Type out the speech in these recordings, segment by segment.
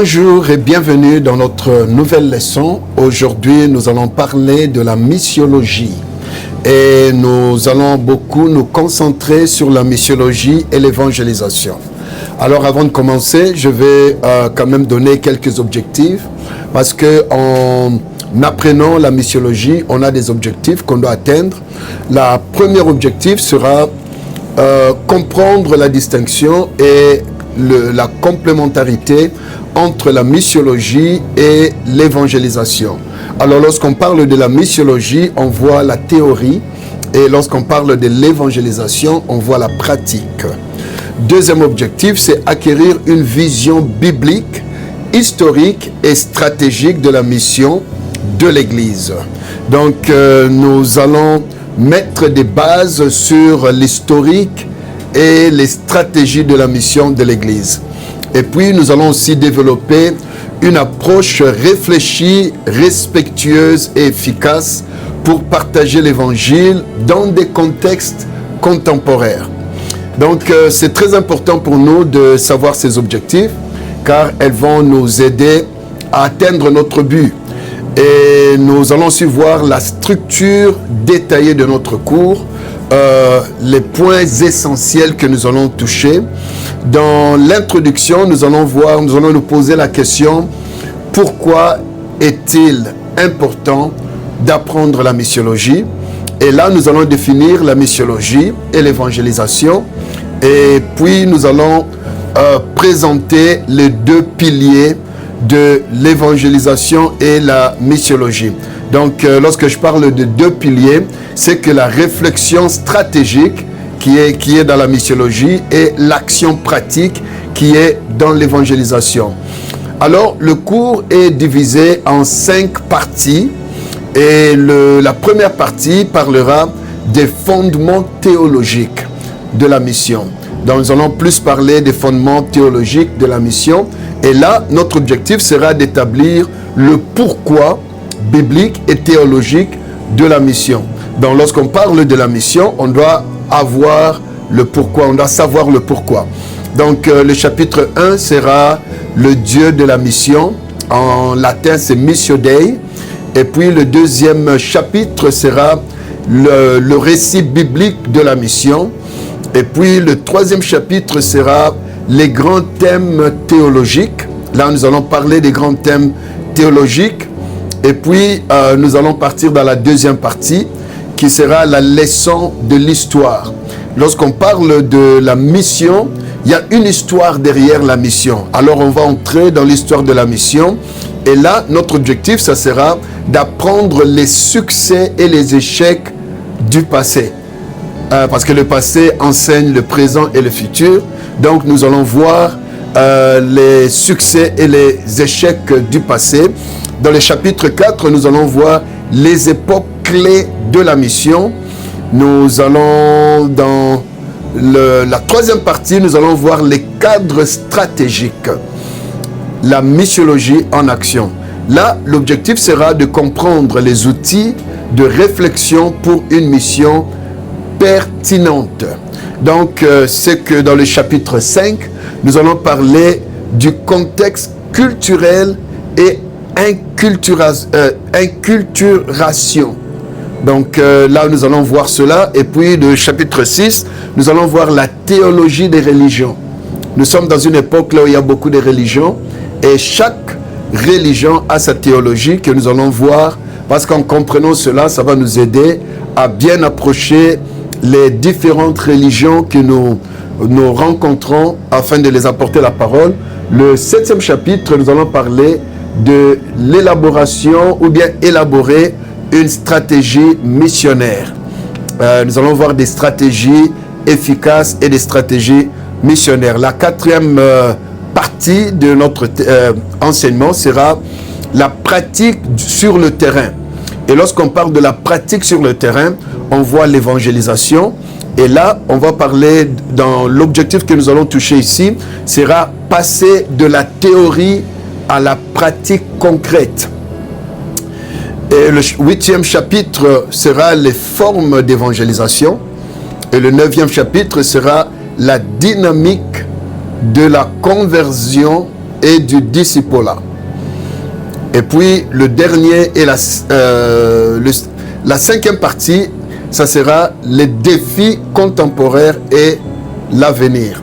Bonjour et bienvenue dans notre nouvelle leçon. Aujourd'hui, nous allons parler de la missiologie. Et nous allons beaucoup nous concentrer sur la missiologie et l'évangélisation. Alors avant de commencer, je vais quand même donner quelques objectifs parce qu'en apprenant la missiologie, on a des objectifs qu'on doit atteindre. Le premier objectif sera comprendre la distinction et la complémentarité entre la missiologie et l'évangélisation. Alors lorsqu'on parle de la missiologie, on voit la théorie, et lorsqu'on parle de l'évangélisation, on voit la pratique. Deuxième objectif, c'est acquérir une vision biblique, historique et stratégique de la mission de l'Église. Donc nous allons mettre des bases sur l'historique et les stratégies de la mission de l'Église. Et puis, nous allons aussi développer une approche réfléchie, respectueuse et efficace pour partager l'Évangile dans des contextes contemporains. Donc, c'est très important pour nous de savoir ces objectifs, car elles vont nous aider à atteindre notre but. Et nous allons aussi voir la structure détaillée de notre cours, les points essentiels que nous allons toucher. Dans l'introduction, nous allons nous poser la question: pourquoi est-il important d'apprendre la missiologie? Et là, nous allons définir la missiologie et l'évangélisation. Et puis, nous allons présenter les deux piliers de l'évangélisation et la missiologie. Donc, lorsque je parle de deux piliers, c'est que la réflexion stratégique qui est dans la missiologie et l'action pratique qui est dans l'évangélisation. Alors, le cours est divisé en 5 parties et la première partie parlera des fondements théologiques de la mission. Donc, nous allons plus parler des fondements théologiques de la mission. Et là, notre objectif sera d'établir le pourquoi biblique et théologique de la mission. Donc, lorsqu'on parle de la mission, on doit avoir le pourquoi, on doit savoir le pourquoi. Donc, le chapitre 1 sera le Dieu de la mission. En latin, c'est Missio Dei. Et puis, le deuxième chapitre sera le récit biblique de la mission. Et puis, le troisième chapitre sera les grands thèmes théologiques. Là, nous allons parler des grands thèmes théologiques. Et puis, nous allons partir dans la deuxième partie, qui sera la leçon de l'histoire. Lorsqu'on parle de la mission, il y a une histoire derrière la mission. Alors, on va entrer dans l'histoire de la mission. Et là, notre objectif, ça sera d'apprendre les succès et les échecs du passé. Parce que le passé enseigne le présent et le futur. Donc, nous allons voir les succès et les échecs du passé. Dans le chapitre 4, nous allons voir les époques clés de la mission. Nous allons, dans la troisième partie, nous allons voir les cadres stratégiques. La missiologie en action. Là, l'objectif sera de comprendre les outils de réflexion pour une mission pertinente. Donc, c'est que dans le chapitre 5, nous allons parler du contexte culturel et inculturation. Donc, là, nous allons voir cela. Et puis, le chapitre 6, nous allons voir la théologie des religions. Nous sommes dans une époque là où il y a beaucoup de religions. Et chaque religion a sa théologie que nous allons voir. Parce qu'en comprenant cela, ça va nous aider à bien approcher les différentes religions que nous rencontrons afin de les apporter la parole. Le 7e chapitre, nous allons parler de l'élaboration ou bien élaborer une stratégie missionnaire. Nous allons voir des stratégies efficaces et des stratégies missionnaires. La 4e partie de notre enseignement sera la pratique sur le terrain. Et lorsqu'on parle de la pratique sur le terrain, on voit l'évangélisation. Et là, on va parler, dans l'objectif que nous allons toucher ici, sera passer de la théorie à la pratique concrète. Et le 8e chapitre sera les formes d'évangélisation. Et le 9e chapitre sera la dynamique de la conversion et du discipolat. Et puis le dernier et la cinquième partie, ça sera les défis contemporains et l'avenir.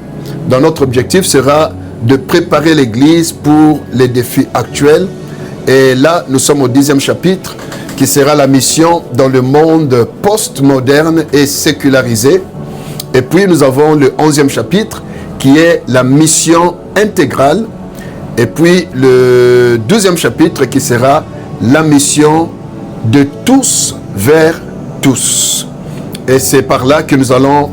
Donc notre objectif sera de préparer l'Église pour les défis actuels. Et là, nous sommes au 10e chapitre, qui sera la mission dans le monde post-moderne et sécularisé. Et puis nous avons le 11e chapitre, qui est la mission intégrale. Et puis le 12e chapitre, qui sera la mission de tous vers tous. Et c'est par là que nous allons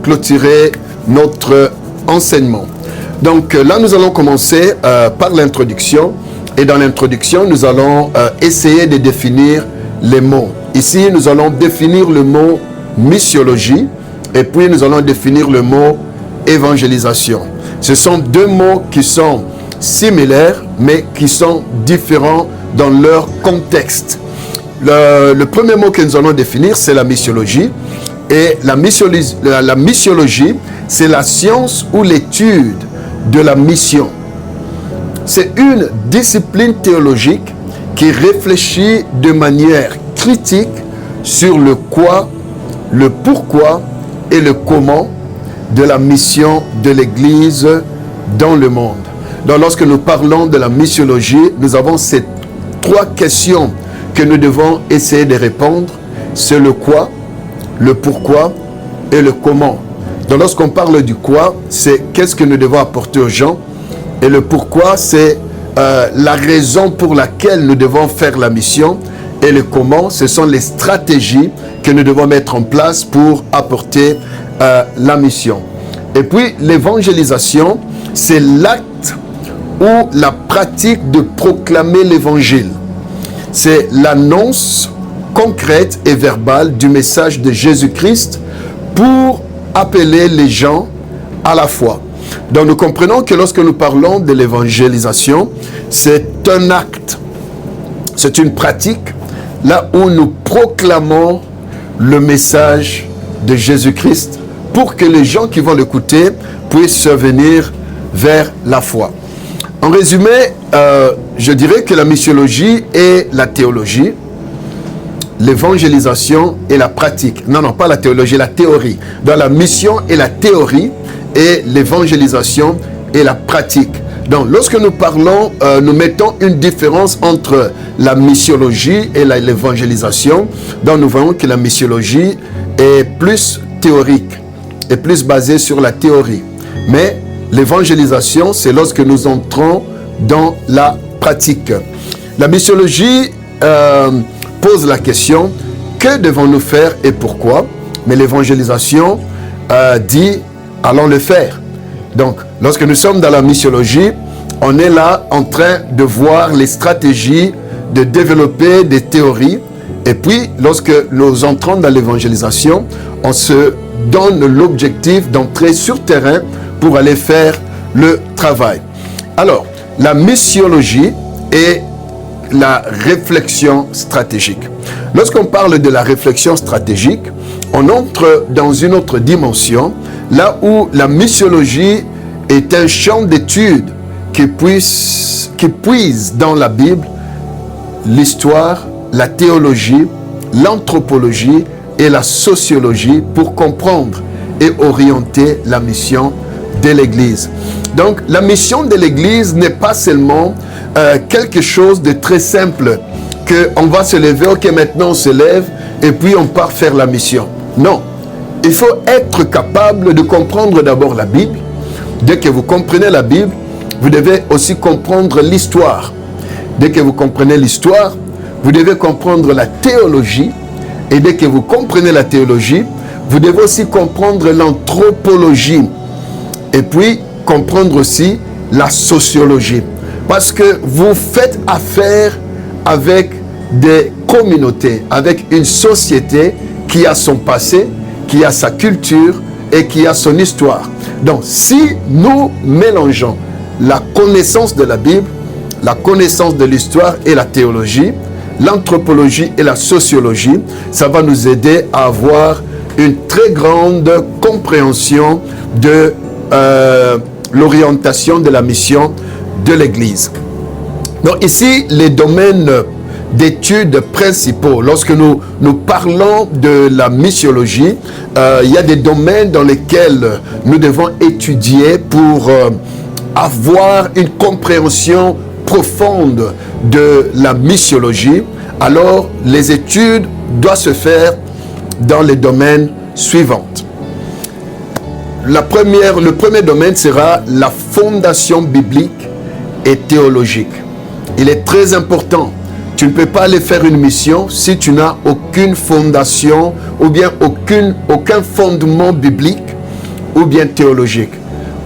clôturer notre enseignement. Donc là, nous allons commencer par l'introduction. Et dans l'introduction, nous allons essayer de définir les mots. Ici, nous allons définir le mot missiologie. Et puis, nous allons définir le mot évangélisation. Ce sont deux mots qui sont similaires, mais qui sont différents dans leur contexte. Le premier mot que nous allons définir, c'est la missiologie. Et la missiologie, c'est la science ou l'étude de la mission. C'est une discipline théologique qui réfléchit de manière critique sur le quoi, le pourquoi et le comment de la mission de l'Église dans le monde. Donc, lorsque nous parlons de la missiologie, nous avons ces trois questions que nous devons essayer de répondre. C'est le quoi, le pourquoi et le comment. Donc, lorsqu'on parle du quoi, c'est qu'est-ce que nous devons apporter aux gens. Et le pourquoi, c'est la raison pour laquelle nous devons faire la mission. Et le comment, ce sont les stratégies que nous devons mettre en place pour apporter la mission. Et puis, l'évangélisation, c'est l'acte ou la pratique de proclamer l'évangile. C'est l'annonce concrète et verbale du message de Jésus-Christ pour appeler les gens à la foi. Donc nous comprenons que lorsque nous parlons de l'évangélisation, c'est un acte, c'est une pratique, là où nous proclamons le message de Jésus-Christ pour que les gens qui vont l'écouter puissent se venir vers la foi. En résumé, je dirais que la missiologie est la théologie, l'évangélisation et la pratique. Non, pas la théologie, la théorie. Dans la mission et la théorie, et l'évangélisation et la pratique. Donc, lorsque nous parlons, nous mettons une différence entre la missiologie et l'évangélisation. Donc, nous voyons que la missiologie est plus théorique, est plus basée sur la théorie. Mais l'évangélisation, c'est lorsque nous entrons dans la pratique. La missiologie pose la question, que devons-nous faire et pourquoi? Mais l'évangélisation dit, allons le faire. Donc, lorsque nous sommes dans la missiologie, on est là en train de voir les stratégies, de développer des théories. Et puis, lorsque nous entrons dans l'évangélisation, on se donne l'objectif d'entrer sur terrain pour aller faire le travail. Alors, la missiologie est la réflexion stratégique. Lorsqu'on parle de la réflexion stratégique, on entre dans une autre dimension, là où la missiologie est un champ d'étude qui puise dans la Bible l'histoire, la théologie, l'anthropologie et la sociologie pour comprendre et orienter la mission de l'Église. Donc, la mission de l'Église n'est pas seulement quelque chose de très simple, qu'on va se lever, ok, maintenant on se lève et puis on part faire la mission. Non, il faut être capable de comprendre d'abord la Bible. Dès que vous comprenez la Bible, vous devez aussi comprendre l'histoire. Dès que vous comprenez l'histoire, vous devez comprendre la théologie. Et dès que vous comprenez la théologie, vous devez aussi comprendre l'anthropologie. Et puis, comprendre aussi la sociologie. Parce que vous faites affaire avec des communautés, avec une société qui a son passé, qui a sa culture et qui a son histoire. Donc, si nous mélangeons la connaissance de la Bible, la connaissance de l'histoire et la théologie, l'anthropologie et la sociologie, ça va nous aider à avoir une très grande compréhension de l'orientation de la mission de l'Église. Donc ici, les domaines d'études principaux, lorsque nous parlons de la missiologie, il y a des domaines dans lesquels nous devons étudier pour avoir une compréhension profonde de la missiologie. Alors, les études doivent se faire dans les domaines suivants. Le premier domaine sera la fondation biblique et théologique. Il est très important. Tu ne peux pas aller faire une mission si tu n'as aucune fondation ou bien aucun fondement biblique ou bien théologique.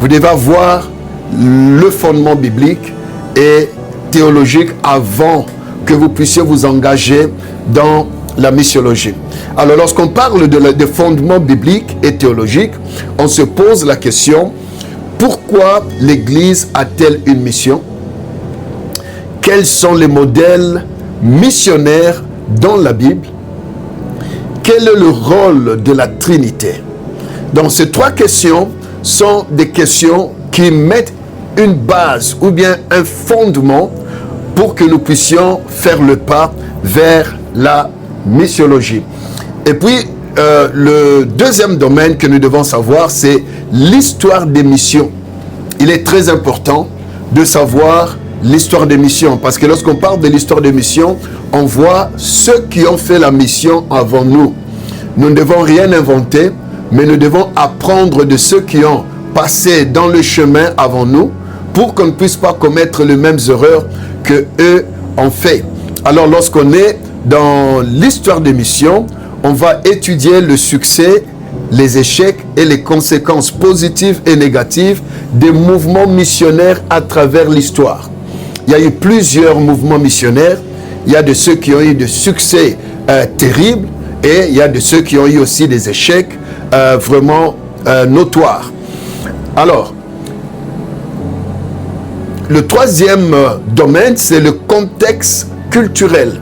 Vous devez avoir le fondement biblique et théologique avant que vous puissiez vous engager dans la missiologie. Alors, lorsqu'on parle de fondement biblique et théologique, on se pose la question, pourquoi l'Église a-t-elle une mission? Quels sont les modèles missionnaires dans la Bible? Quel est le rôle de la Trinité? Donc, ces trois questions sont des questions qui mettent une base ou bien un fondement pour que nous puissions faire le pas vers la missiologie. Et puis, le deuxième domaine que nous devons savoir, c'est l'histoire des missions. Il est très important de savoir l'histoire des missions, parce que lorsqu'on parle de l'histoire des missions, on voit ceux qui ont fait la mission avant nous. Nous ne devons rien inventer, mais nous devons apprendre de ceux qui ont passé dans le chemin avant nous, pour qu'on ne puisse pas commettre les mêmes erreurs que eux ont fait. Alors, lorsqu'on est dans l'histoire des missions, on va étudier le succès, les échecs et les conséquences positives et négatives des mouvements missionnaires à travers l'histoire. Il y a eu plusieurs mouvements missionnaires. Il y a de ceux qui ont eu de succès terribles et il y a de ceux qui ont eu aussi des échecs vraiment notoires. Alors, le troisième domaine, c'est le contexte culturel.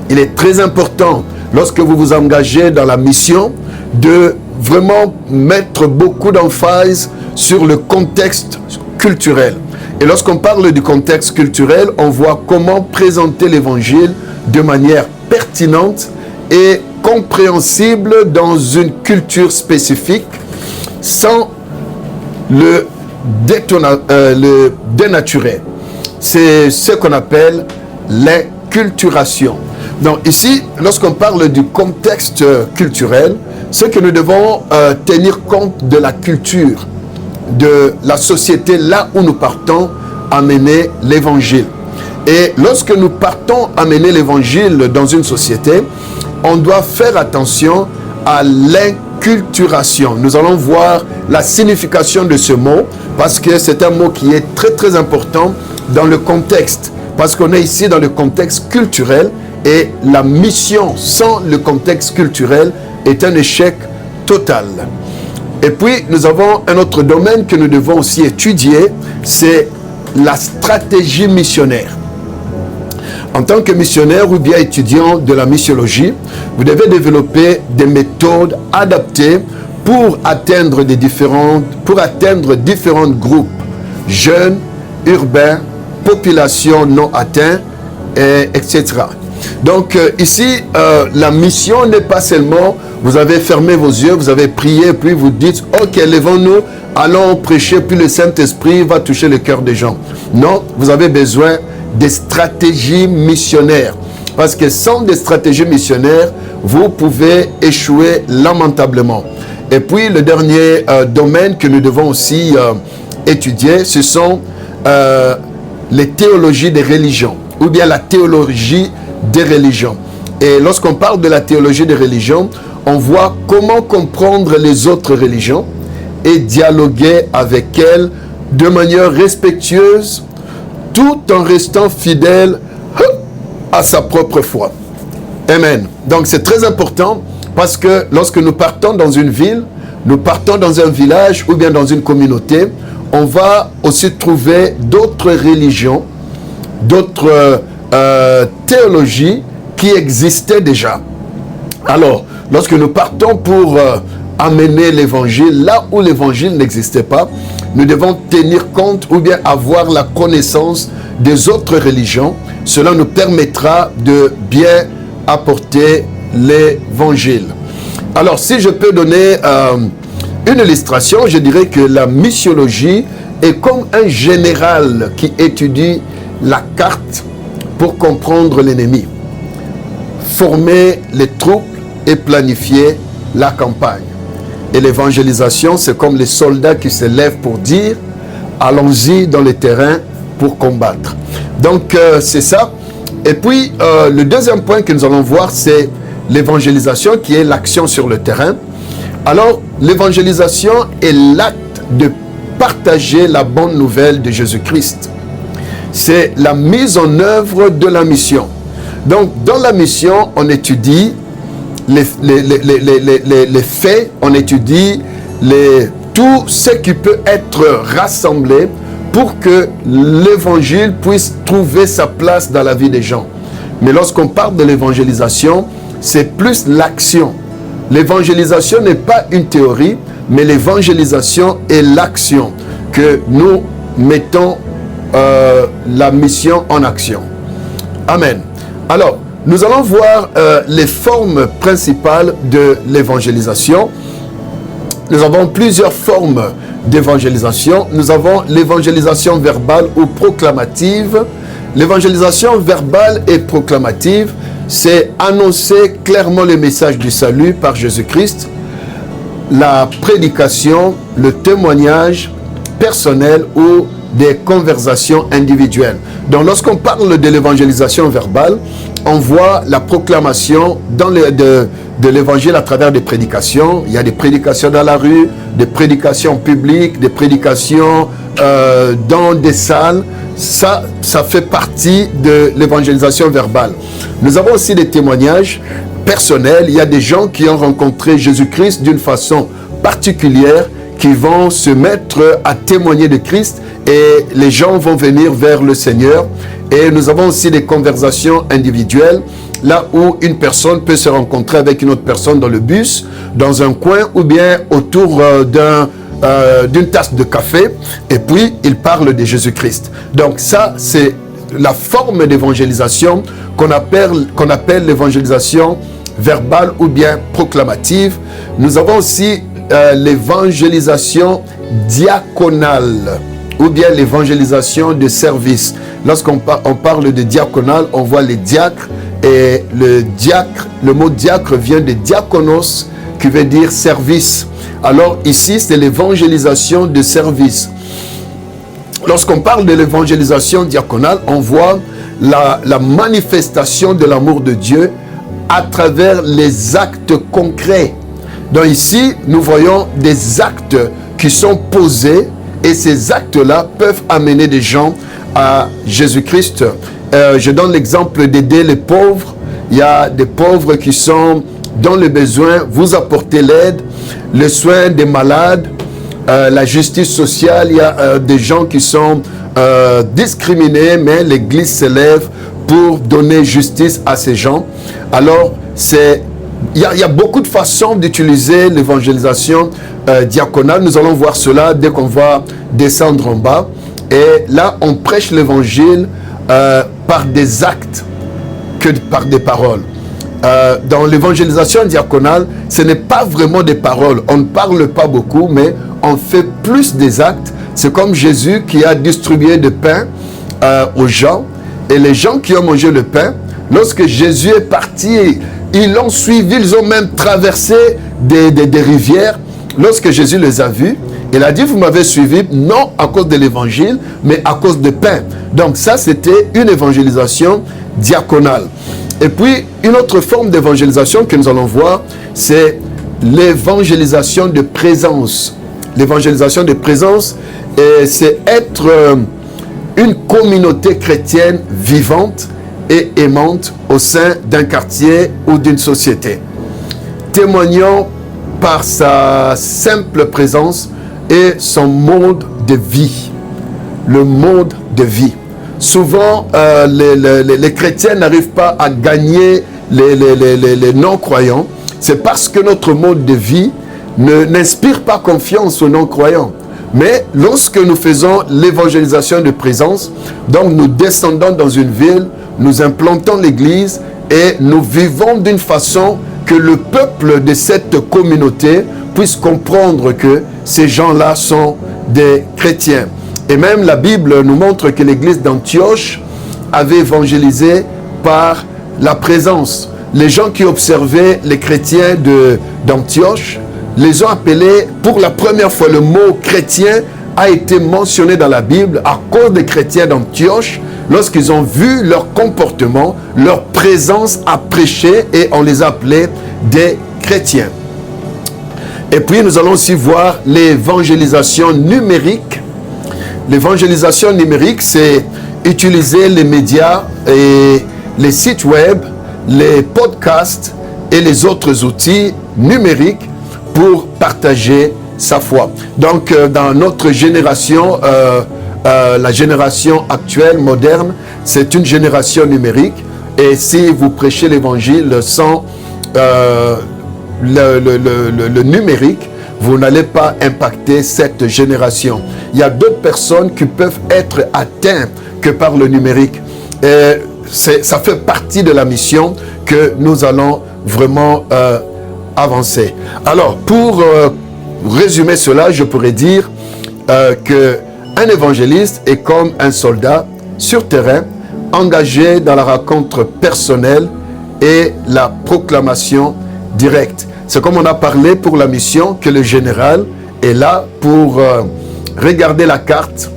Il est très important, lorsque vous vous engagez dans la mission, de vraiment mettre beaucoup d'emphase sur le contexte culturel. Et lorsqu'on parle du contexte culturel, on voit comment présenter l'évangile de manière pertinente et compréhensible dans une culture spécifique, sans le dénaturer. C'est ce qu'on appelle l'inculturation. Donc ici, lorsqu'on parle du contexte culturel, c'est que nous devons tenir compte de la culture, de la société là où nous partons amener l'évangile. Et lorsque nous partons amener l'évangile dans une société, on doit faire attention à l'inculturation. Nous allons voir la signification de ce mot, parce que c'est un mot qui est très très important dans le contexte, parce qu'on est ici dans le contexte culturel et la mission sans le contexte culturel est un échec total. Et puis nous avons un autre domaine que nous devons aussi étudier, c'est la stratégie missionnaire. En tant que missionnaire ou bien étudiant de la missiologie, vous devez développer des méthodes adaptées pour atteindre différents groupes, jeunes, urbains, populations non atteintes, etc. Donc ici, la mission n'est pas seulement, vous avez fermé vos yeux, vous avez prié, puis vous dites, ok, levons-nous, allons prêcher, puis le Saint-Esprit va toucher le cœur des gens. Non, vous avez besoin des stratégies missionnaires. Parce que sans des stratégies missionnaires, vous pouvez échouer lamentablement. Et puis, le dernier domaine que nous devons aussi étudier, ce sont les théologies des religions, ou bien la théologie des religions. Et lorsqu'on parle de la théologie des religions, on voit comment comprendre les autres religions et dialoguer avec elles de manière respectueuse, tout en restant fidèle à sa propre foi. Amen. Donc c'est très important, parce que lorsque nous partons dans une ville, nous partons dans un village ou bien dans une communauté, on va aussi trouver d'autres religions, d'autres théologies qui existaient déjà. Alors, lorsque nous partons pour amener l'évangile là où l'évangile n'existait pas, nous devons tenir compte ou bien avoir la connaissance des autres religions. Cela nous permettra de bien apporter l'évangile. Alors, si je peux donner une illustration, je dirais que la missiologie est comme un général qui étudie la carte pour comprendre l'ennemi, former les troupes et planifier la campagne. Et l'évangélisation, c'est comme les soldats qui se lèvent pour dire « allons-y dans le terrain pour combattre ». Donc, c'est ça. Et puis, le deuxième point que nous allons voir, c'est l'évangélisation qui est l'action sur le terrain. Alors, l'évangélisation est l'acte de partager la bonne nouvelle de Jésus-Christ. C'est la mise en œuvre de la mission. Donc, dans la mission, on étudie les faits, on étudie tout ce qui peut être rassemblé pour que l'évangile puisse trouver sa place dans la vie des gens. Mais lorsqu'on parle de l'évangélisation, c'est plus l'action. L'évangélisation n'est pas une théorie, mais l'évangélisation est l'action que nous mettons la mission en action. Amen. Alors, nous allons voir les formes principales de l'évangélisation. Nous avons plusieurs formes d'évangélisation. Nous avons l'évangélisation verbale ou proclamative. L'évangélisation verbale et proclamative, c'est annoncer clairement le message du salut par Jésus-Christ, la prédication, le témoignage personnel ou des conversations individuelles. Donc, lorsqu'on parle de l'évangélisation verbale, on voit la proclamation de l'évangile à travers des prédications. Il y a des prédications dans la rue, des prédications publiques, des prédications dans des salles. Ça fait partie de l'évangélisation verbale. Nous avons aussi des témoignages personnels. Il y a des gens qui ont rencontré Jésus-Christ d'une façon particulière, qui vont se mettre à témoigner de Christ et les gens vont venir vers le Seigneur. Et nous avons aussi des conversations individuelles, là où une personne peut se rencontrer avec une autre personne dans le bus, dans un coin ou bien autour d'une tasse de café, et puis il parle de Jésus-Christ. Donc ça, c'est la forme d'évangélisation qu'on appelle l'évangélisation verbale ou bien proclamative. Nous avons aussi l'évangélisation diaconale ou bien l'évangélisation de service. Lorsqu'on parle de diaconale, on voit les diacres, et le mot diacre vient de diakonos, qui veut dire service. Alors ici, c'est l'évangélisation de service. Lorsqu'on parle de l'évangélisation diaconale, on voit la manifestation de l'amour de Dieu à travers les actes concrets. Donc ici, nous voyons des actes qui sont posés et ces actes-là peuvent amener des gens à Jésus-Christ. Je donne l'exemple d'aider les pauvres. Il y a des pauvres qui sont dans le besoin, vous apportez l'aide, le soin des malades, la justice sociale. Il y a des gens qui sont discriminés, mais l'Église se lève pour donner justice à ces gens. Alors, il y a beaucoup de façons d'utiliser l'évangélisation diaconale. Nous allons voir cela dès qu'on va descendre en bas. Et là, on prêche l'évangile par des actes que par des paroles. Dans l'évangélisation diaconale, ce n'est pas vraiment des paroles. On ne parle pas beaucoup, mais on fait plus des actes. C'est comme Jésus qui a distribué du pain aux gens. Et les gens qui ont mangé le pain, lorsque Jésus est parti, ils l'ont suivi, ils ont même traversé des rivières. Lorsque Jésus les a vus, il a dit, vous m'avez suivi, non à cause de l'évangile, mais à cause de pain. Donc ça, c'était une évangélisation diaconale. Et puis, une autre forme d'évangélisation que nous allons voir, c'est l'évangélisation de présence. L'évangélisation de présence, c'est être une communauté chrétienne vivante et aimante au sein d'un quartier ou d'une société. Témoignant par sa simple présence et son mode de vie. Le mode de vie. Souvent, les chrétiens n'arrivent pas à gagner les non-croyants. C'est parce que notre mode de vie n'inspire pas confiance aux non-croyants. Mais lorsque nous faisons l'évangélisation de présence, donc nous descendons dans une ville, nous implantons l'église et nous vivons d'une façon que le peuple de cette communauté puisse comprendre que ces gens-là sont des chrétiens. Et même la Bible nous montre que l'église d'Antioche avait évangélisé par la présence. Les gens qui observaient les chrétiens d'Antioche les ont appelés, pour la première fois, le mot chrétien a été mentionné dans la Bible à cause des chrétiens d'Antioche, lorsqu'ils ont vu leur comportement, leur présence à prêcher, et on les appelait des chrétiens. Et puis nous allons aussi voir l'évangélisation numérique. L'évangélisation numérique, c'est utiliser les médias et les sites web, les podcasts et les autres outils numériques pour partager sa foi. Donc, dans notre génération, la génération actuelle, moderne, c'est une génération numérique. Et si vous prêchez l'évangile sans le numérique, vous n'allez pas impacter cette génération. Il y a d'autres personnes qui peuvent être atteintes que par le numérique. Et ça fait partie de la mission que nous allons vraiment avancer. Alors, pour résumer cela, je pourrais dire qu'un évangéliste est comme un soldat sur terrain, engagé dans la rencontre personnelle et la proclamation directe. C'est comme on a parlé pour la mission, que le général est là pour regarder la carte.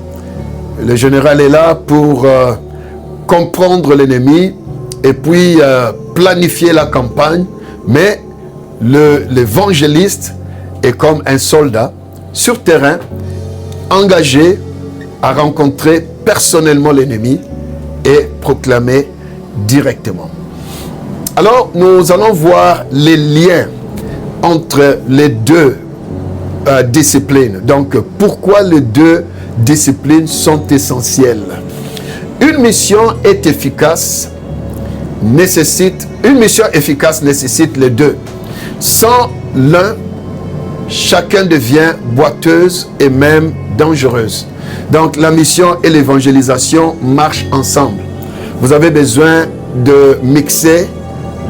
Le général est là pour comprendre l'ennemi et puis planifier la campagne. Mais l'évangéliste est comme un soldat sur terrain, engagé à rencontrer personnellement l'ennemi et proclamer directement. Alors, nous allons voir les liens entre les deux disciplines. Donc, pourquoi les deux disciplines sont essentielles? Une mission efficace nécessite les deux. Sans l'un, chacun devient boiteuse et même dangereuse. Donc, la mission et l'évangélisation marchent ensemble. Vous avez besoin de mixer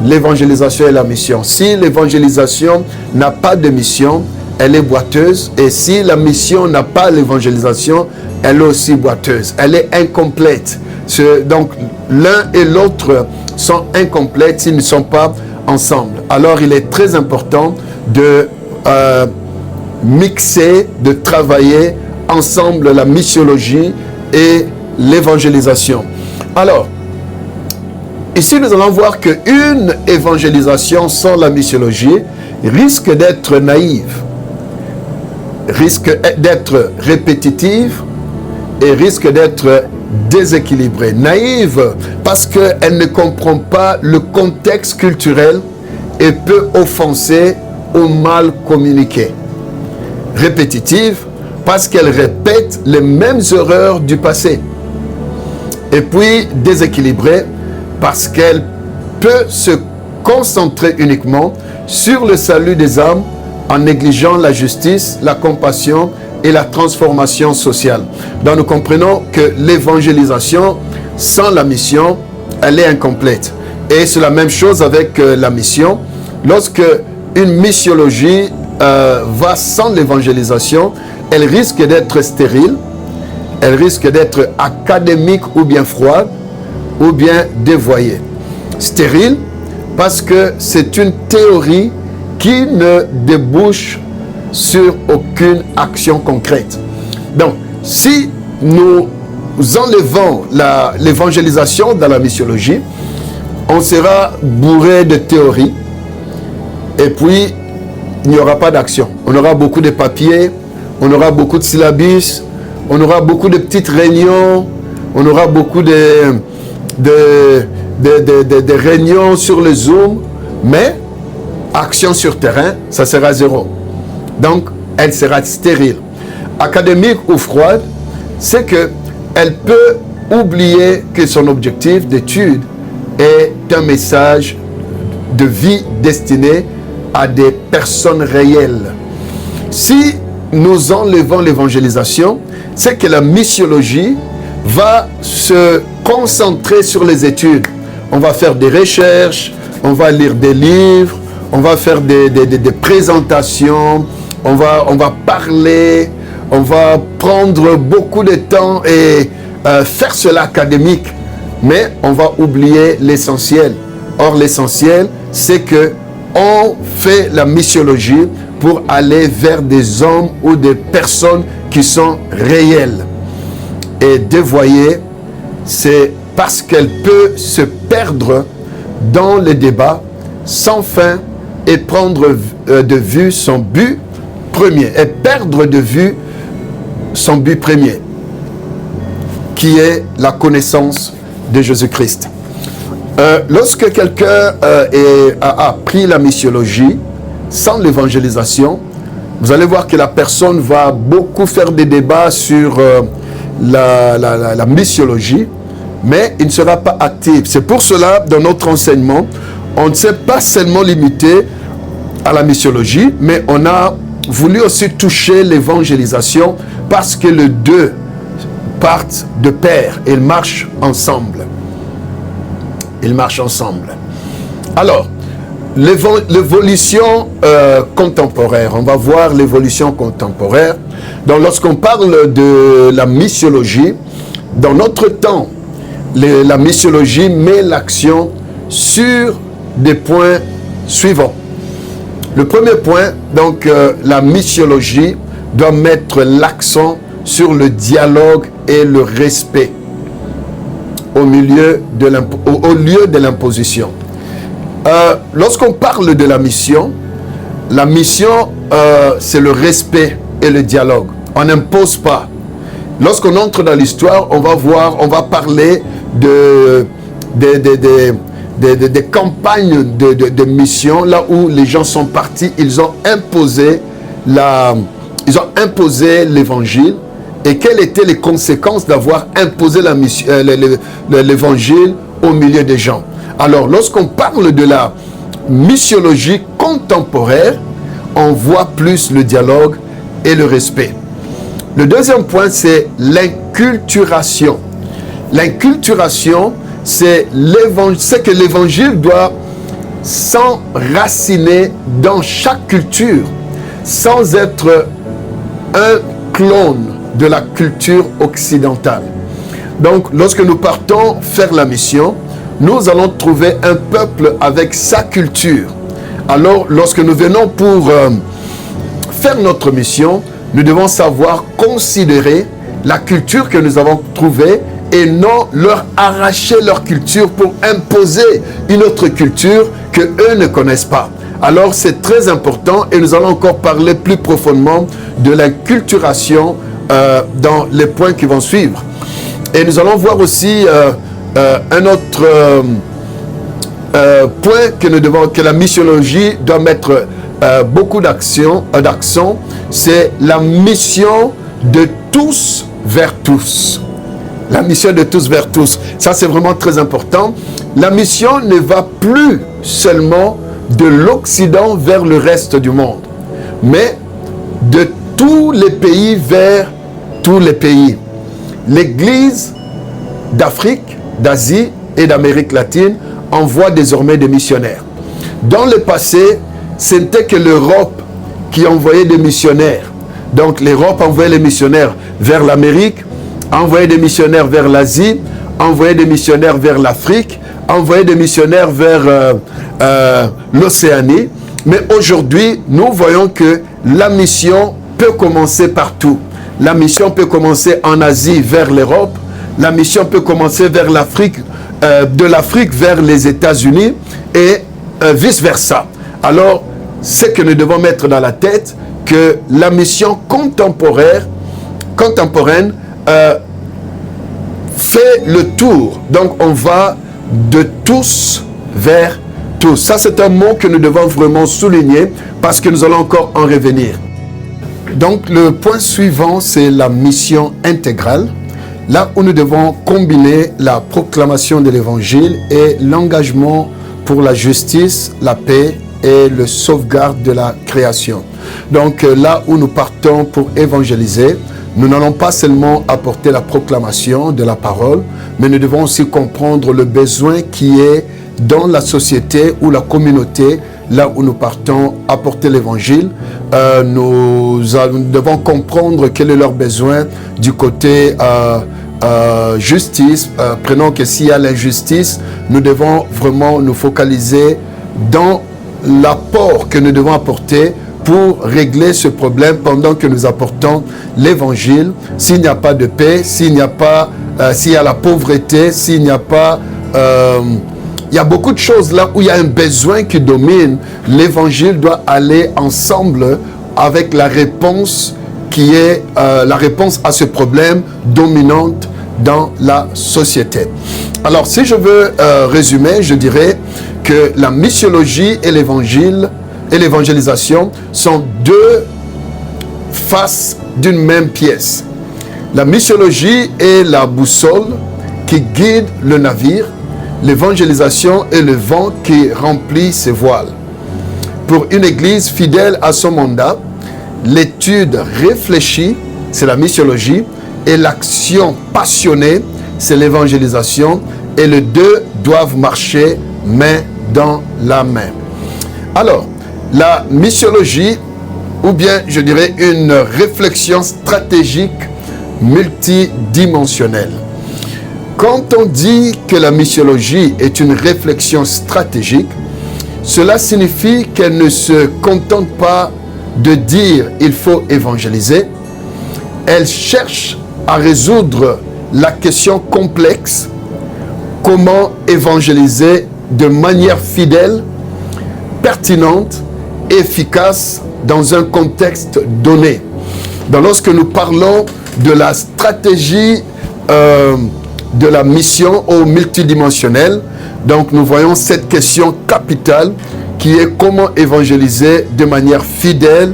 l'évangélisation et la mission. Si l'évangélisation n'a pas de mission, elle est boiteuse. Et si la mission n'a pas l'évangélisation, elle est aussi boiteuse. Elle est incomplète. Donc, l'un et l'autre sont incomplètes s'ils ne sont pas ensemble. Alors, il est très important de mixer, de travailler ensemble la missiologie et l'évangélisation. Alors, ici, nous allons voir qu'une évangélisation sans la missiologie risque d'être naïve, risque d'être répétitive et risque d'être déséquilibrée. Naïve parce qu'elle ne comprend pas le contexte culturel et peut offenser ou mal communiquer. Répétitive parce qu'elle répète les mêmes erreurs du passé. Et puis déséquilibrée parce qu'elle peut se concentrer uniquement sur le salut des âmes en négligeant la justice, la compassion et la transformation sociale. Donc nous comprenons que l'évangélisation sans la mission, elle est incomplète. Et c'est la même chose avec la mission. Lorsque une missiologie va sans l'évangélisation, elle risque d'être stérile, elle risque d'être académique ou bien froide, ou bien dévoyée. Stérile, parce que c'est une théorie qui ne débouche sur aucune action concrète. Donc, si nous enlevons l'évangélisation dans la missiologie, on sera bourré de théories et puis il n'y aura pas d'action. On aura beaucoup de papiers, on aura beaucoup de syllabus, on aura beaucoup de petites réunions, on aura beaucoup de réunions sur le Zoom, mais action sur terrain, ça sera zéro. Donc, elle sera stérile. Académique ou froide, c'est qu'elle peut oublier que son objectif d'étude est un message de vie destiné à des personnes réelles. Si nous enlevons l'évangélisation, c'est que la missiologie va se concentrer sur les études. On va faire des recherches, on va lire des livres, on va faire des présentations, on va parler, on va prendre beaucoup de temps et faire cela académique. Mais on va oublier l'essentiel. Or, l'essentiel, c'est que on fait la missiologie pour aller vers des hommes ou des personnes qui sont réelles. Et dévoyées, c'est parce qu'elle peut se perdre dans les débats sans fin et prendre de vue son but premier. Et perdre de vue son but premier, qui est la connaissance de Jésus-Christ. Lorsque quelqu'un a appris la missiologie sans l'évangélisation, vous allez voir que la personne va beaucoup faire des débats sur la missiologie, mais il ne sera pas actif. C'est pour cela, dans notre enseignement, on ne s'est pas seulement limité à la missiologie, mais on a voulu aussi toucher l'évangélisation parce que les deux partent de pair et ils marchent ensemble. Ils marchent ensemble. Alors, l'évolution contemporaine, on va voir l'évolution contemporaine. Donc, lorsqu'on parle de la missiologie, dans notre temps, la missiologie met l'action sur des points suivants. Le premier point, donc, la missiologie doit mettre l'accent sur le dialogue et le respect au lieu de l'imposition. Lorsqu'on parle de la mission, c'est le respect et le dialogue. On n'impose pas. Lorsqu'on entre dans l'histoire, on va parler des campagnes de mission, là où les gens sont partis, ils ont imposé l'évangile. Et quelles étaient les conséquences d'avoir imposé l'évangile au milieu des gens? Alors, lorsqu'on parle de la missiologie contemporaine, on voit plus le dialogue et le respect. Le deuxième point, c'est l'inculturation. L'inculturation, c'est que l'évangile doit s'enraciner dans chaque culture, sans être un clone de la culture occidentale. Donc, lorsque nous partons faire la mission, nous allons trouver un peuple avec sa culture. Alors, lorsque nous venons pour faire notre mission, nous devons savoir considérer la culture que nous avons trouvée et non leur arracher leur culture pour imposer une autre culture que eux ne connaissent pas. Alors, c'est très important et nous allons encore parler plus profondément de l'inculturation dans les points qui vont suivre. Et nous allons voir aussi un autre point que la missiologie doit mettre beaucoup d'accent, c'est la mission de tous vers tous. La mission de tous vers tous. Ça, c'est vraiment très important. La mission ne va plus seulement de l'Occident vers le reste du monde, mais de tous les pays vers tous les pays. L'Église d'Afrique, d'Asie et d'Amérique latine envoie désormais des missionnaires. Dans le passé, ce n'était que l'Europe qui envoyait des missionnaires. Donc l'Europe envoyait les missionnaires vers l'Amérique, envoyait des missionnaires vers l'Asie, envoyait des missionnaires vers l'Afrique, envoyait des missionnaires vers l'Océanie. Mais aujourd'hui, nous voyons que la mission peut commencer partout. La mission peut commencer en Asie vers l'Europe. La mission peut commencer vers l'Afrique, de l'Afrique vers les États-Unis et vice-versa. Alors, c'est que nous devons mettre dans la tête que la mission contemporaine fait le tour. Donc, on va de tous vers tous. Ça, c'est un mot que nous devons vraiment souligner parce que nous allons encore en revenir. Donc, le point suivant, c'est la mission intégrale. Là où nous devons combiner la proclamation de l'évangile et l'engagement pour la justice, la paix et le sauvegarde de la création. Donc là où nous partons pour évangéliser, nous n'allons pas seulement apporter la proclamation de la parole, mais nous devons aussi comprendre le besoin qui est dans la société ou la communauté, là où nous partons apporter l'évangile. Nous devons comprendre quel est leur besoin du côté justice. Prenons que s'il y a l'injustice, nous devons vraiment nous focaliser dans l'apport que nous devons apporter pour régler ce problème pendant que nous apportons l'évangile. S'il n'y a pas de paix, s'il y a la pauvreté, s'il n'y a pas... il y a beaucoup de choses là où il y a un besoin qui domine. L'évangile doit aller ensemble avec la réponse qui est la réponse à ce problème dominante dans la société. Alors, si je veux résumer, je dirais que la missiologie et l'évangile et l'évangélisation sont deux faces d'une même pièce. La missiologie est la boussole qui guide le navire. L'évangélisation est le vent qui remplit ses voiles. Pour une église fidèle à son mandat, l'étude réfléchie, c'est la missiologie, et l'action passionnée, c'est l'évangélisation, et les deux doivent marcher main dans la main. Alors, la missiologie, ou bien je dirais une réflexion stratégique multidimensionnelle. Quand on dit que la missiologie est une réflexion stratégique, cela signifie qu'elle ne se contente pas de dire « il faut évangéliser ». Elle cherche à résoudre la question complexe « comment évangéliser de manière fidèle, pertinente, efficace dans un contexte donné ». Donc lorsque nous parlons de la stratégie de la mission au multidimensionnel, donc nous voyons cette question capitale qui est comment évangéliser de manière fidèle,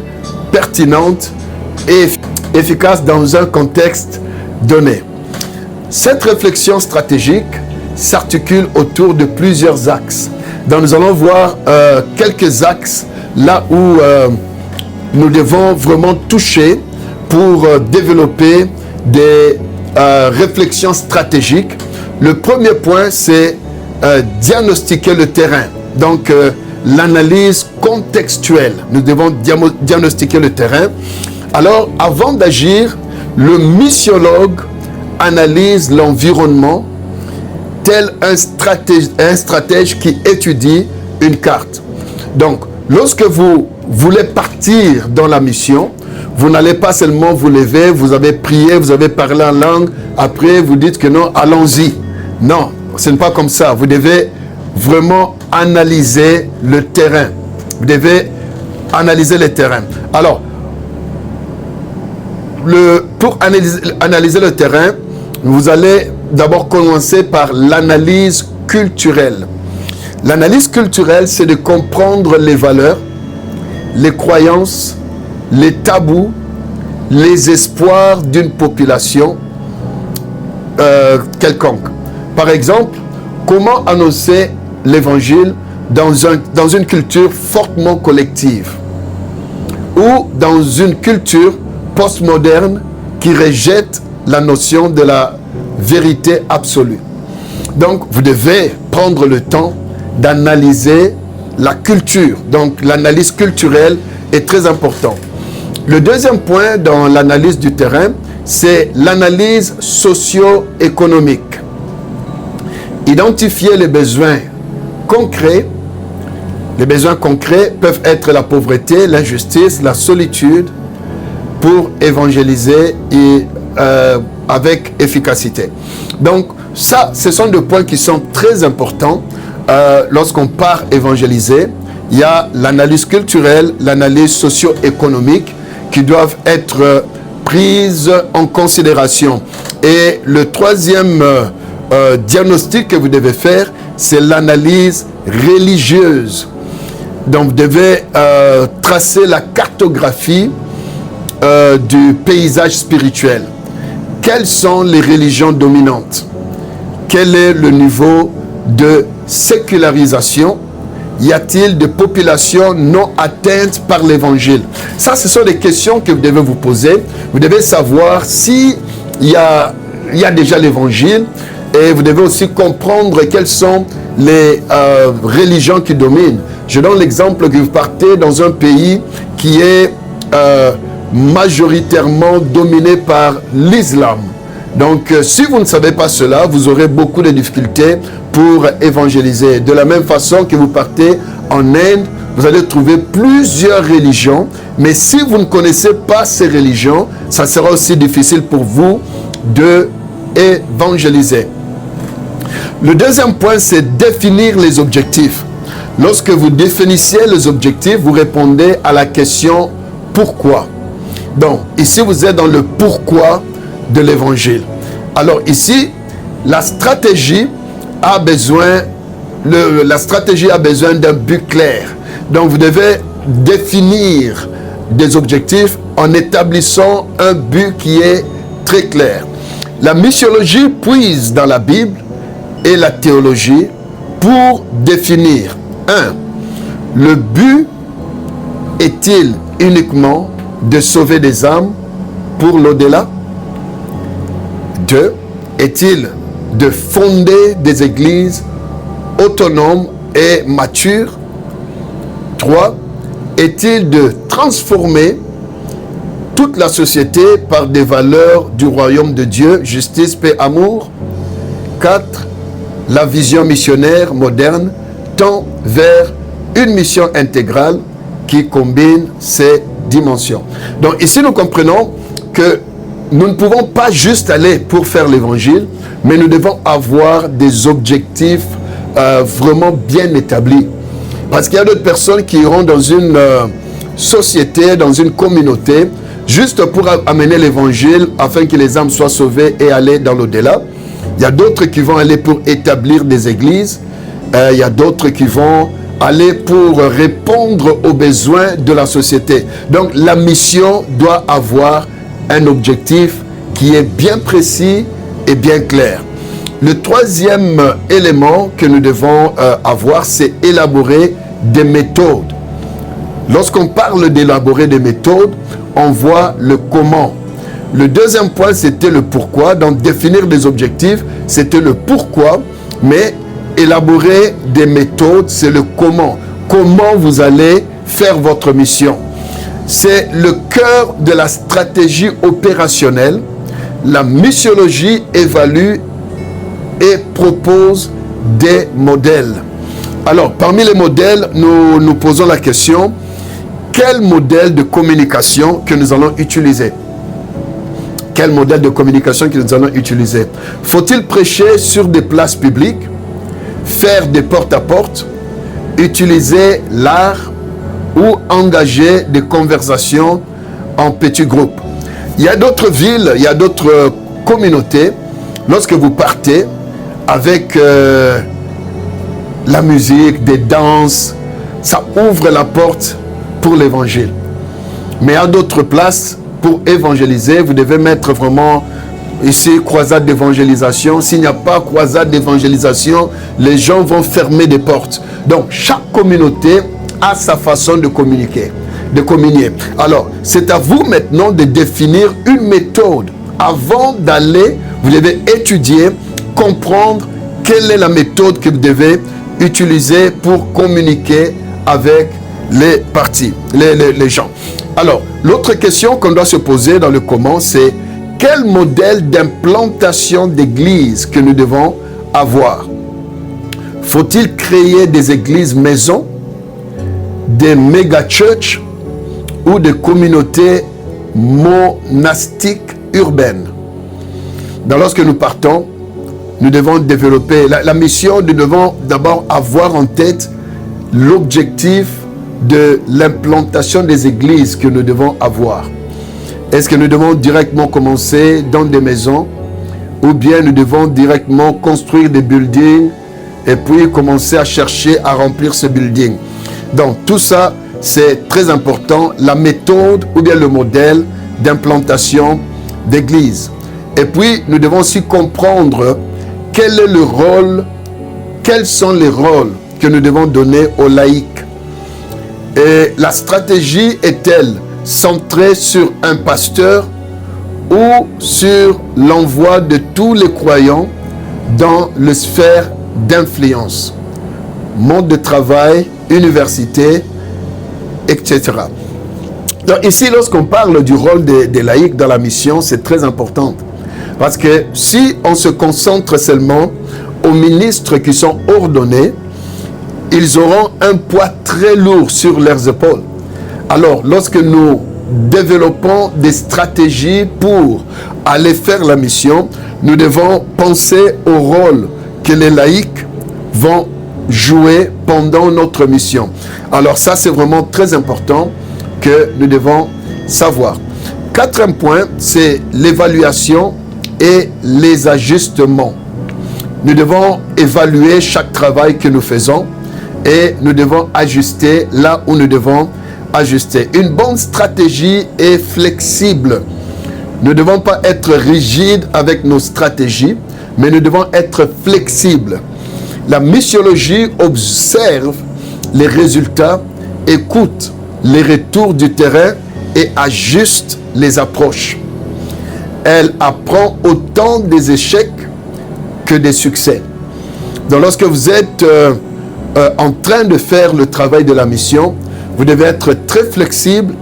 pertinente et efficace dans un contexte donné. Cette réflexion stratégique s'articule autour de plusieurs axes. Donc nous allons voir quelques axes là où nous devons vraiment toucher pour développer des réflexions stratégiques. Le premier point, c'est diagnostiquer le terrain. Donc, l'analyse contextuelle. Nous devons diagnostiquer le terrain. Alors, avant d'agir, le missiologue analyse l'environnement tel un stratège qui étudie une carte. Donc, lorsque vous voulez partir dans la mission, vous n'allez pas seulement vous lever, vous avez prié, vous avez parlé en langue, après vous dites que non, allons-y. Non, ce n'est pas comme ça. Vous devez vraiment analyser le terrain. Vous devez analyser le terrain. Alors, pour analyser le terrain, vous allez d'abord commencer par l'analyse culturelle. L'analyse culturelle, c'est de comprendre les valeurs, les croyances, les tabous, les espoirs d'une population quelconque. Par exemple, comment annoncer l'évangile dans une culture fortement collective ou dans une culture postmoderne qui rejette la notion de la vérité absolue. Donc, vous devez prendre le temps d'analyser la culture. Donc, l'analyse culturelle est très importante. Le deuxième point dans l'analyse du terrain, c'est l'analyse socio-économique. Identifier les besoins concrets. Les besoins concrets peuvent être la pauvreté, l'injustice, la solitude, pour évangéliser et avec efficacité. Donc, ça, ce sont deux points qui sont très importants lorsqu'on part évangéliser. Il y a l'analyse culturelle, l'analyse socio-économique qui doivent être prises en considération. Et le troisième diagnostic que vous devez faire, c'est l'analyse religieuse. Donc, vous devez tracer la cartographie du paysage spirituel. Quelles sont les religions dominantes? Quel est le niveau de sécularisation y a-t-il de populations non atteintes par l'évangile? Ça, ce sont des questions que vous devez vous poser. Vous devez savoir si il y a déjà l'évangile, et vous devez aussi comprendre quelles sont les religions qui dominent. Je donne l'exemple que vous partez dans un pays qui est majoritairement dominé par l'islam. Donc, si vous ne savez pas cela, vous aurez beaucoup de difficultés pour évangéliser. De la même façon que vous partez en Inde, vous allez trouver plusieurs religions, mais si vous ne connaissez pas ces religions, ça sera aussi difficile pour vous de évangéliser. Le deuxième point, c'est définir les objectifs. Lorsque vous définissez les objectifs, vous répondez à la question « Pourquoi ?» Donc, ici, vous êtes dans le « Pourquoi » de l'évangile. Alors ici, la stratégie a besoin d'un but clair. Donc, vous devez définir des objectifs en établissant un but qui est très clair. La missiologie puise dans la Bible et la théologie pour définir 1. Le but est-il uniquement de sauver des âmes pour l'au-delà? 2. Est-il de fonder des églises autonomes et matures? 3. Est-il de transformer toute la société par des valeurs du royaume de Dieu, justice, paix, amour? 4. La vision missionnaire moderne tend vers une mission intégrale qui combine ces dimensions. Donc ici, nous comprenons que nous ne pouvons pas juste aller pour faire l'évangile, mais nous devons avoir des objectifs vraiment bien établis. Parce qu'il y a d'autres personnes qui iront dans une société, dans une communauté, juste pour amener l'évangile afin que les âmes soient sauvées et aller dans l'au-delà. Il y a d'autres qui vont aller pour établir des églises. Il y a d'autres qui vont aller pour répondre aux besoins de la société. Donc la mission doit avoir un objectif qui est bien précis et bien clair. Le troisième élément que nous devons avoir, c'est élaborer des méthodes. Lorsqu'on parle d'élaborer des méthodes, on voit le comment. Le deuxième point, c'était le pourquoi. Donc, définir des objectifs, c'était le pourquoi. Mais élaborer des méthodes, c'est le comment. Comment vous allez faire votre mission. C'est le cœur de la stratégie opérationnelle. La missiologie évalue et propose des modèles. Alors, parmi les modèles, nous nous posons la question, quel modèle de communication que nous allons utiliser? Quel modèle de communication que nous allons utiliser? Faut-il prêcher sur des places publiques, faire des porte-à-porte, utiliser l'art ou engager des conversations en petits groupes? Il y a d'autres villes, il y a d'autres communautés, lorsque vous partez avec la musique, des danses, ça ouvre la porte pour l'évangile. Mais à d'autres places, pour évangéliser, vous devez mettre vraiment ici croisade d'évangélisation. S'il n'y a pas croisade d'évangélisation, les gens vont fermer des portes. Donc, chaque communauté a sa façon de communiquer, de communier. Alors, c'est à vous maintenant de définir une méthode. Avant d'aller, vous devez étudier, comprendre quelle est la méthode que vous devez utiliser pour communiquer avec les parties, les gens. Alors, l'autre question qu'on doit se poser dans le comment, c'est quel modèle d'implantation d'église que nous devons avoir? Faut-il créer des églises maisons, des méga-churches ou des communautés monastiques urbaines? Donc, lorsque nous partons, nous devons développer la mission, nous devons d'abord avoir en tête l'objectif de l'implantation des églises que nous devons avoir. Est-ce que nous devons directement commencer dans des maisons ou bien nous devons directement construire des buildings et puis commencer à chercher à remplir ce building? Donc tout ça, c'est très important, la méthode ou bien le modèle d'implantation d'église. Et puis nous devons aussi comprendre quel est le rôle, quels sont les rôles que nous devons donner aux laïcs. Et la stratégie est-elle centrée sur un pasteur ou sur l'envoi de tous les croyants dans le sphère d'influence, monde de travail, université, etc. Donc ici, lorsqu'on parle du rôle des laïcs dans la mission, c'est très important. Parce que si on se concentre seulement aux ministres qui sont ordonnés, ils auront un poids très lourd sur leurs épaules. Alors, lorsque nous développons des stratégies pour aller faire la mission, nous devons penser au rôle que les laïcs vont jouer pendant notre mission. Alors ça, c'est vraiment très important que nous devons savoir. Quatrième point, c'est l'évaluation et les ajustements. Nous devons évaluer chaque travail que nous faisons et nous devons ajuster là où nous devons ajuster. Une bonne stratégie est flexible. Nous ne devons pas être rigides avec nos stratégies, mais nous devons être flexibles. La missiologie observe les résultats, écoute les retours du terrain et ajuste les approches. Elle apprend autant des échecs que des succès. Donc lorsque vous êtes en train de faire le travail de la mission, vous devez être très flexible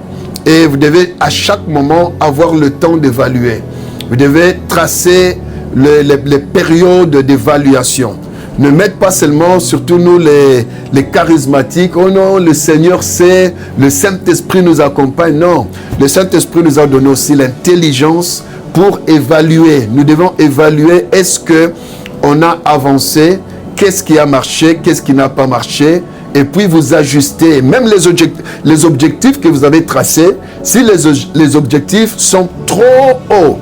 et vous devez à chaque moment avoir le temps d'évaluer. Vous devez tracer les périodes d'évaluation. Ne mettez pas seulement, surtout nous les charismatiques, oh non, le Seigneur sait, le Saint-Esprit nous accompagne. Non, le Saint-Esprit nous a donné aussi l'intelligence pour évaluer. Nous devons évaluer, est-ce qu'on a avancé, qu'est-ce qui a marché, qu'est-ce qui n'a pas marché, et puis vous ajustez. Même les objectifs que vous avez tracés, si les objectifs sont trop hauts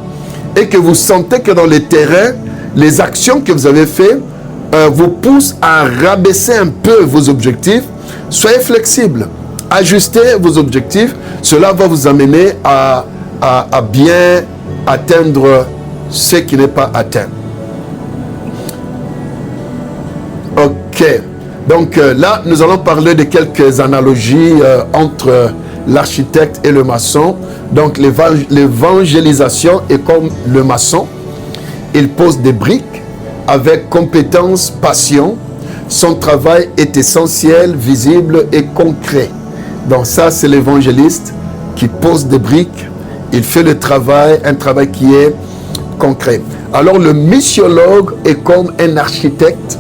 et que vous sentez que dans le terrain, les actions que vous avez faites vous poussent à rabaisser un peu vos objectifs, soyez flexible, ajustez vos objectifs, cela va vous amener à bien atteindre ce qui n'est pas atteint. Ok, donc là nous allons parler de quelques analogies entre l'architecte et le maçon. Donc l'évangélisation est comme le maçon, il pose des briques avec compétence, passion. Son travail est essentiel, visible et concret. Donc ça, c'est l'évangéliste qui pose des briques. Il fait le travail, un travail qui est concret. Alors le missiologue est comme un architecte.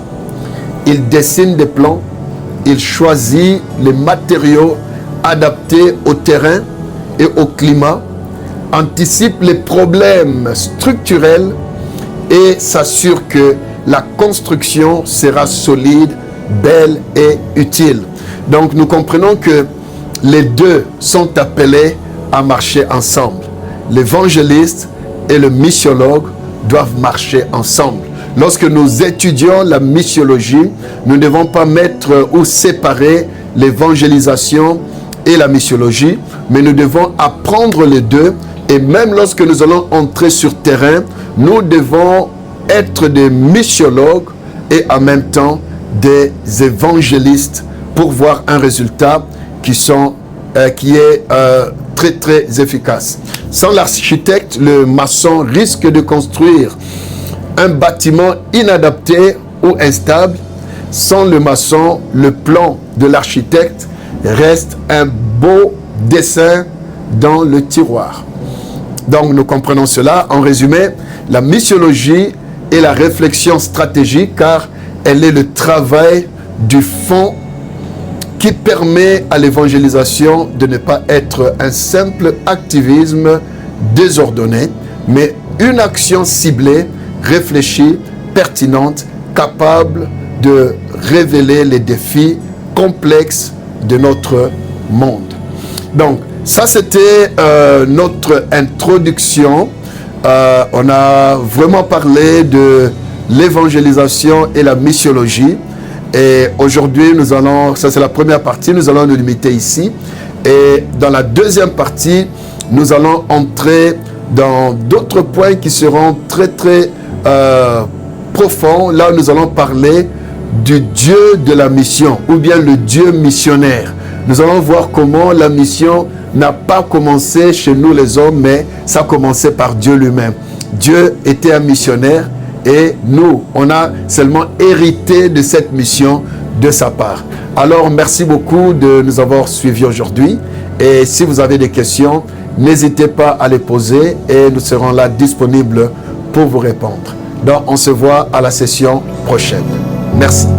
Il dessine des plans. Il choisit les matériaux adaptés au terrain et au climat, anticipe les problèmes structurels et s'assure que la construction sera solide, belle et utile. Donc nous comprenons que les deux sont appelés à marcher ensemble. L'évangéliste et le missiologue doivent marcher ensemble. Lorsque nous étudions la missiologie, nous ne devons pas mettre ou séparer l'évangélisation et la missiologie, mais nous devons apprendre les deux. Et même lorsque nous allons entrer sur terrain, nous devons être des missiologues et en même temps des évangélistes pour voir un résultat qui est très très efficace. Sans l'architecte, le maçon risque de construire un bâtiment inadapté ou instable. Sans le maçon, le plan de l'architecte reste un beau dessin dans le tiroir. Donc nous comprenons cela. En résumé, la missiologie est la réflexion stratégique car elle est le travail du fond qui permet à l'évangélisation de ne pas être un simple activisme désordonné, mais une action ciblée, réfléchie, pertinente, capable de révéler les défis complexes de notre monde. Donc, ça c'était notre introduction. On a vraiment parlé de l'évangélisation et la missiologie. Et aujourd'hui, nous allons, ça c'est la première partie, nous allons nous limiter ici. Et dans la deuxième partie, nous allons entrer dans d'autres points qui seront très très profonds. Là, nous allons parler du Dieu de la mission, ou bien le Dieu missionnaire. Nous allons voir comment la mission n'a pas commencé chez nous les hommes, mais ça a commencé par Dieu lui-même. Dieu était un missionnaire et nous, on a seulement hérité de cette mission de sa part. Alors, merci beaucoup de nous avoir suivis aujourd'hui. Et si vous avez des questions, n'hésitez pas à les poser et nous serons là disponibles pour vous répondre. Donc, on se voit à la session prochaine. Merci.